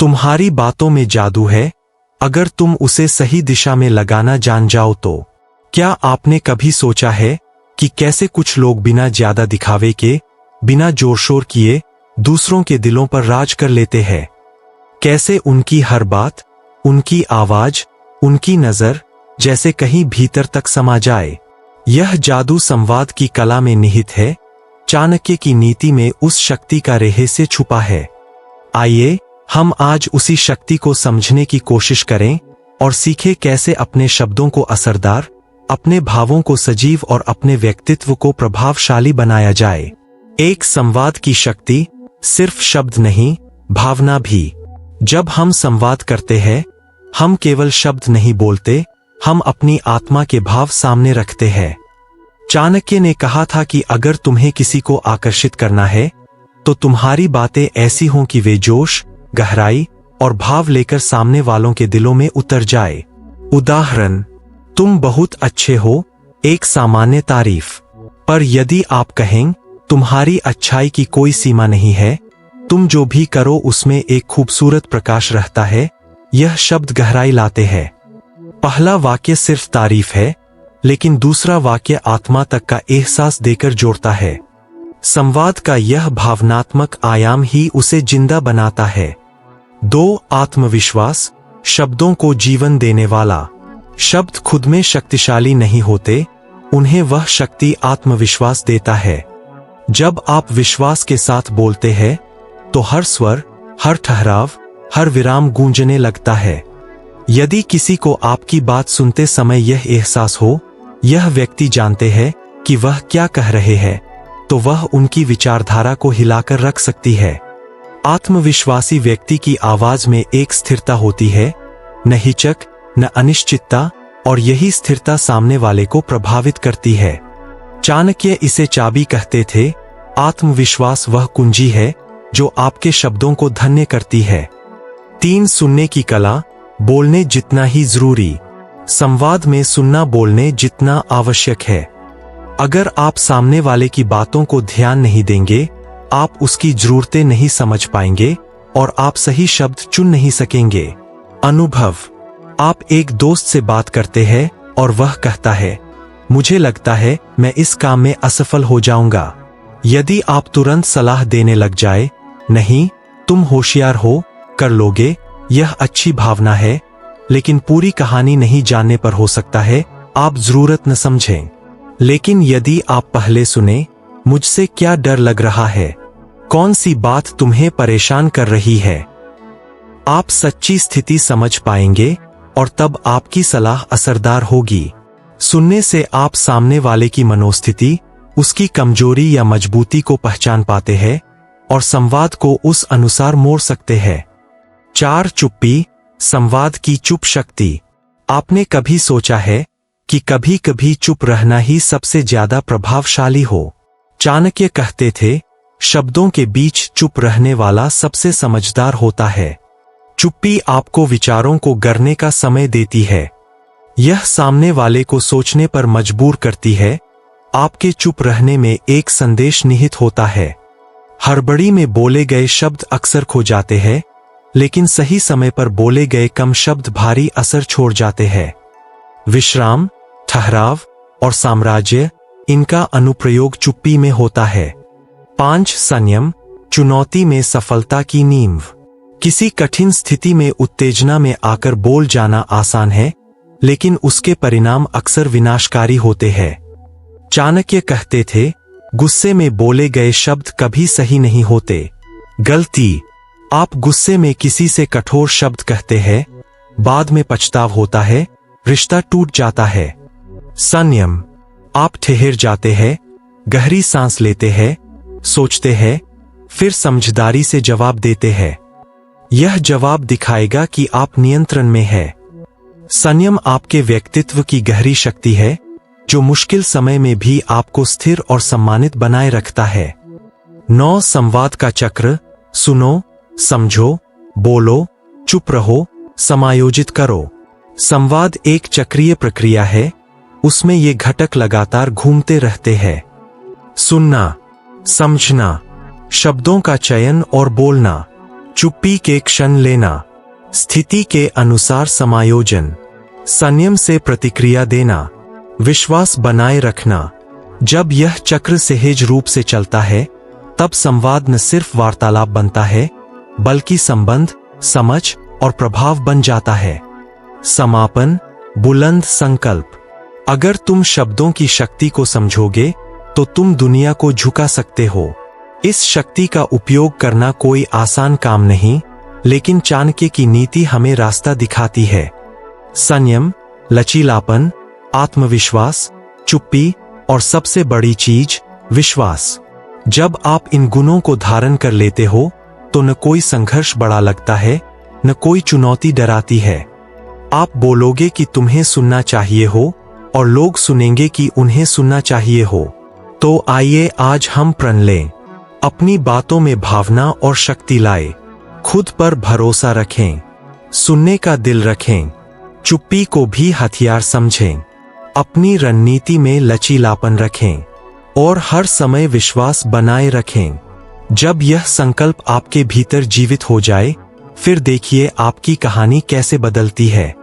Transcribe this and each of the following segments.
तुम्हारी बातों में जादू है, अगर तुम उसे सही दिशा में लगाना जान जाओ तो। क्या आपने कभी सोचा है कि कैसे कुछ लोग बिना ज्यादा दिखावे के, बिना जोर शोर किए दूसरों के दिलों पर राज कर लेते हैं? कैसे उनकी हर बात, उनकी आवाज, उनकी नजर जैसे कहीं भीतर तक समा जाए। यह जादू संवाद की कला में निहित है, चाणक्य की नीति में उस शक्ति का रहस्य छुपा है। आइए हम आज उसी शक्ति को समझने की कोशिश करें और सीखें कैसे अपने शब्दों को असरदार, अपने भावों को सजीव और अपने व्यक्तित्व को प्रभावशाली बनाया जाए। एक संवाद की शक्ति सिर्फ शब्द नहीं, भावना भी। जब हम संवाद करते हैं, हम केवल शब्द नहीं बोलते, हम अपनी आत्मा के भाव सामने रखते हैं। चाणक्य ने कहा था कि अगर तुम्हें किसी को आकर्षित करना है तो तुम्हारी बातें ऐसी हों कि वे जोश, गहराई और भाव लेकर सामने वालों के दिलों में उतर जाए। उदाहरण, तुम बहुत अच्छे हो, एक सामान्य तारीफ। पर यदि आप कहें तुम्हारी अच्छाई की कोई सीमा नहीं है, तुम जो भी करो उसमें एक खूबसूरत प्रकाश रहता है, यह शब्द गहराई लाते हैं। पहला वाक्य सिर्फ तारीफ है, लेकिन दूसरा वाक्य आत्मा तक का एहसास देकर जोड़ता है। संवाद का यह भावनात्मक आयाम ही उसे जिंदा बनाता है। 2. आत्मविश्वास, शब्दों को जीवन देने वाला। शब्द खुद में शक्तिशाली नहीं होते, उन्हें वह शक्ति आत्मविश्वास देता है। जब आप विश्वास के साथ बोलते हैं तो हर स्वर, हर ठहराव, हर विराम गूंजने लगता है। यदि किसी को आपकी बात सुनते समय यह एहसास हो, यह व्यक्ति जानते हैं कि वह क्या कह रहे हैं, तो वह उनकी विचारधारा को हिलाकर रख सकती है। आत्मविश्वासी व्यक्ति की आवाज में एक स्थिरता होती है, न हिचक, न अनिश्चितता, और यही स्थिरता सामने वाले को प्रभावित करती है। चाणक्य इसे चाबी कहते थे। आत्मविश्वास वह कुंजी है जो आपके शब्दों को धन्य करती है। 3. सुनने की कला, बोलने जितना ही जरूरी। संवाद में सुनना बोलने जितना आवश्यक है। अगर आप सामने वाले की बातों को ध्यान नहीं देंगे, आप उसकी जरूरतें नहीं समझ पाएंगे और आप सही शब्द चुन नहीं सकेंगे। अनुभव, आप एक दोस्त से बात करते हैं और वह कहता है, मुझे लगता है मैं इस काम में असफल हो जाऊंगा। यदि आप तुरंत सलाह देने लग जाए, नहीं, तुम होशियार हो, कर लोगे, यह अच्छी भावना है, लेकिन पूरी कहानी नहीं जानने पर हो सकता है आप जरूरत न समझें। लेकिन यदि आप पहले सुने, मुझसे क्या डर लग रहा है, कौन सी बात तुम्हें परेशान कर रही है, आप सच्ची स्थिति समझ पाएंगे और तब आपकी सलाह असरदार होगी। सुनने से आप सामने वाले की मनोस्थिति, उसकी कमजोरी या मजबूती को पहचान पाते हैं और संवाद को उस अनुसार मोड़ सकते हैं। 4. चुप्पी, संवाद की चुप शक्ति। आपने कभी सोचा है कि कभी कभी चुप रहना ही सबसे ज्यादा प्रभावशाली हो? चाणक्य कहते थे, शब्दों के बीच चुप रहने वाला सबसे समझदार होता है। चुप्पी आपको विचारों को गढ़ने का समय देती है। यह सामने वाले को सोचने पर मजबूर करती है। आपके चुप रहने में एक संदेश निहित होता है। हड़बड़ी में बोले गए शब्द अक्सर खो जाते हैं, लेकिन सही समय पर बोले गए कम शब्द भारी असर छोड़ जाते हैं। विश्राम, ठहराव और साम्राज्य, इनका अनुप्रयोग चुप्पी में होता है। 5. संयम, चुनौती में सफलता की नींव। किसी कठिन स्थिति में उत्तेजना में आकर बोल जाना आसान है, लेकिन उसके परिणाम अक्सर विनाशकारी होते हैं। चाणक्य कहते थे, गुस्से में बोले गए शब्द कभी सही नहीं होते। गलती, आप गुस्से में किसी से कठोर शब्द कहते हैं, बाद में पछतावा होता है, रिश्ता टूट जाता है। संयम, आप ठहर जाते हैं, गहरी सांस लेते हैं, सोचते हैं, फिर समझदारी से जवाब देते हैं। यह जवाब दिखाएगा कि आप नियंत्रण में हैं। संयम आपके व्यक्तित्व की गहरी शक्ति है, जो मुश्किल समय में भी आपको स्थिर और सम्मानित बनाए रखता है। 9. संवाद का चक्र, सुनो, समझो, बोलो, चुप रहो, समायोजित करो। संवाद एक चक्रीय प्रक्रिया है, उसमें ये घटक लगातार घूमते रहते हैं। सुनना, समझना, शब्दों का चयन और बोलना, चुप्पी के क्षण लेना, स्थिति के अनुसार समायोजन, संयम से प्रतिक्रिया देना, विश्वास बनाए रखना। जब यह चक्र सहज रूप से चलता है तब संवाद न सिर्फ वार्तालाप बनता है बल्कि संबंध, समझ और प्रभाव बन जाता है। समापन, बुलंद संकल्प। अगर तुम शब्दों की शक्ति को समझोगे तो तुम दुनिया को झुका सकते हो। इस शक्ति का उपयोग करना कोई आसान काम नहीं, लेकिन चाणक्य की नीति हमें रास्ता दिखाती है। संयम, लचीलापन, आत्मविश्वास, चुप्पी और सबसे बड़ी चीज विश्वास। जब आप इन गुणों को धारण कर लेते हो तो न कोई संघर्ष बड़ा लगता है, न कोई चुनौती डराती है। आप बोलोगे कि तुम्हें सुनना चाहिए हो और लोग सुनेंगे कि उन्हें सुनना चाहिए हो। तो आइए आज हम प्रण लें, अपनी बातों में भावना और शक्ति लाए, खुद पर भरोसा रखें, सुनने का दिल रखें, चुप्पी को भी हथियार समझें, अपनी रणनीति में लचीलापन रखें और हर समय विश्वास बनाए रखें। जब यह संकल्प आपके भीतर जीवित हो जाए, फिर देखिए आपकी कहानी कैसे बदलती है।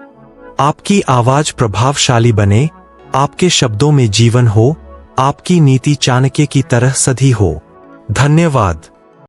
आपकी आवाज प्रभावशाली बने, आपके शब्दों में जीवन हो, आपकी नीति चाणक्य की तरह सधी हो। धन्यवाद।